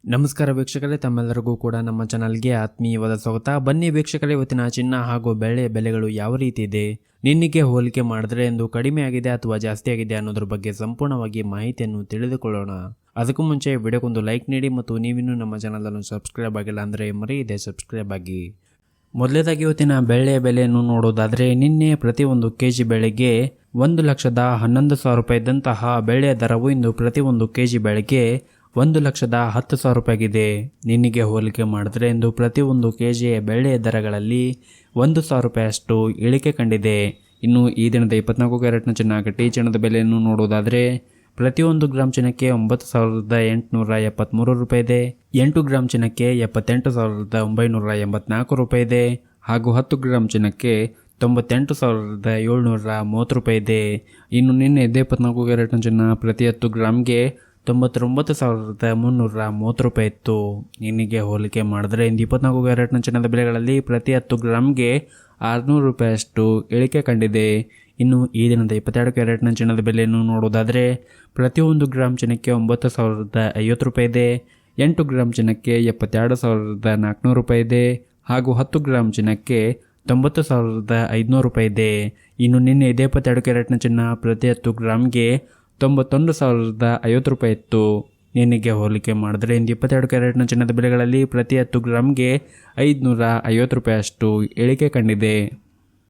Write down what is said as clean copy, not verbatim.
ನಮಸ್ಕಾರ ವೀಕ್ಷಕರೇ, ತಮ್ಮೆಲ್ಲರಿಗೂ ಕೂಡ ನಮ್ಮ ಚಾನಲ್ಗೆ ಆತ್ಮೀಯವಾದ ಸ್ವಾಗತ. ಬನ್ನಿ ವೀಕ್ಷಕರೇ, ಇವತ್ತಿನ ಚಿನ್ನ ಹಾಗೂ ಬೆಳ್ಳಿಯ ಬೆಲೆಗಳು ಯಾವ ರೀತಿ ಇದೆ, ನಿನ್ನೆಗೆ ಹೋಲಿಕೆ ಮಾಡಿದ್ರೆ ಎಂದು ಕಡಿಮೆ ಆಗಿದೆ ಅಥವಾ ಜಾಸ್ತಿ ಆಗಿದೆ ಅನ್ನೋದ್ರ ಬಗ್ಗೆ ಸಂಪೂರ್ಣವಾಗಿ ಮಾಹಿತಿಯನ್ನು ತಿಳಿದುಕೊಳ್ಳೋಣ. ಅದಕ್ಕೂ ಮುಂಚೆ ವಿಡಿಯೋಗೊಂದು ಲೈಕ್ ನೀಡಿ ಮತ್ತು ನೀವಿನ್ನೂ ನಮ್ಮ ಚಾನಲನ್ನು ಸಬ್ಸ್ಕ್ರೈಬ್ ಆಗಿಲ್ಲ ಅಂದರೆ ಮರೆಯದೆ ಸಬ್ಸ್ಕ್ರೈಬ್ ಆಗಿ. ಮೊದಲೇದಾಗಿ ಇವತ್ತಿನ ಬೆಳ್ಳಿಯ ಬೆಲೆಯನ್ನು ನೋಡೋದಾದರೆ, ನಿನ್ನೆ ಪ್ರತಿ 1 kg ಬೆಳೆಗೆ 1,11,000 ರೂಪಾಯಿ ಇದ್ದಂತಹ ಬೆಳ್ಳಿಯ ದರವು ಇಂದು ಪ್ರತಿ 1 kg ಬೆಳೆಗೆ 1,10,000 ರೂಪಾಯಿ ಆಗಿದೆ. ನಿನ್ನೆಗೆ ಹೋಲಿಕೆ ಮಾಡಿದ್ರೆ ಇಂದು ಪ್ರತಿ 1 kg ಬೆಳ್ಳಿಯ ದರಗಳಲ್ಲಿ 1,000 ರೂಪಾಯಿಯಷ್ಟು ಇಳಿಕೆ ಕಂಡಿದೆ. ಇನ್ನು ಈ ದಿನದ 24 ಕ್ಯಾರೆಟ್ನ ಚಿನ್ನ ಗಟ್ಟಿ ಚಿನ್ನದ ಬೆಲೆಯನ್ನು ನೋಡೋದಾದರೆ, ಪ್ರತಿ 1 ಗ್ರಾಮ್ ಚಿನ್ನಕ್ಕೆ 9,873 ರೂಪಾಯಿ ಇದೆ. 8 ಗ್ರಾಮ್ ಚಿನ್ನಕ್ಕೆ 78,984 ರೂಪಾಯಿ ಇದೆ. ಹಾಗೂ 10 ಗ್ರಾಮ್ ಚಿನ್ನಕ್ಕೆ 98,730 ರೂಪಾಯಿ ಇದೆ. ಇನ್ನು ನಿನ್ನೆ 24 ಕ್ಯಾರೆಟ್ನ ಚಿನ್ನ ಪ್ರತಿ 10 ಗ್ರಾಮ್ಗೆ 99,330 ರೂಪಾಯಿ ಇತ್ತು. ನಿನ್ನೆಗೆ ಹೋಲಿಕೆ ಮಾಡಿದ್ರೆ ಇಂದು 24 ಕ್ಯಾರೆಟ್ನ ಚಿನ್ನದ ಬೆಲೆಗಳಲ್ಲಿ ಪ್ರತಿ 10 ಗ್ರಾಮ್ಗೆ 600 ರೂಪಾಯಿಯಷ್ಟು ಇಳಿಕೆ ಕಂಡಿದೆ. ಇನ್ನು ಈ ದಿನದ 22 ಕ್ಯಾರೆಟ್ನ ಚಿನ್ನದ ಬೆಲೆಯನ್ನು ನೋಡೋದಾದರೆ, ಪ್ರತಿ 1 ಗ್ರಾಮ್ ಚಿನ್ನಕ್ಕೆ 9,050 ರೂಪಾಯಿ ಇದೆ. 8 ಗ್ರಾಮ್ ಚಿನ್ನಕ್ಕೆ 72,400 ರೂಪಾಯಿ ಇದೆ. ಹಾಗೂ 10 ಗ್ರಾಮ್ ಚಿನ್ನಕ್ಕೆ 90,500 ರೂಪಾಯಿ ಇದೆ. ಇನ್ನು ನಿನ್ನೆ 22 ಕ್ಯಾರೆಟ್ನ ಚಿನ್ನ ಪ್ರತಿ 10 ಗ್ರಾಮ್ಗೆ 91,050 ರೂಪಾಯಿ ಇತ್ತು. ನಿನ್ನೆಗೆ ಹೋಲಿಕೆ ಮಾಡಿದ್ರೆ ಇಂದು 22 ಕ್ಯಾರೆಟ್ನ ಚಿನ್ನದ ಬೆಲೆಗಳಲ್ಲಿ ಪ್ರತಿ 10 ಗ್ರಾಮ್ಗೆ 550 ರೂಪಾಯಿಯಷ್ಟು ಇಳಿಕೆ ಕಂಡಿದೆ.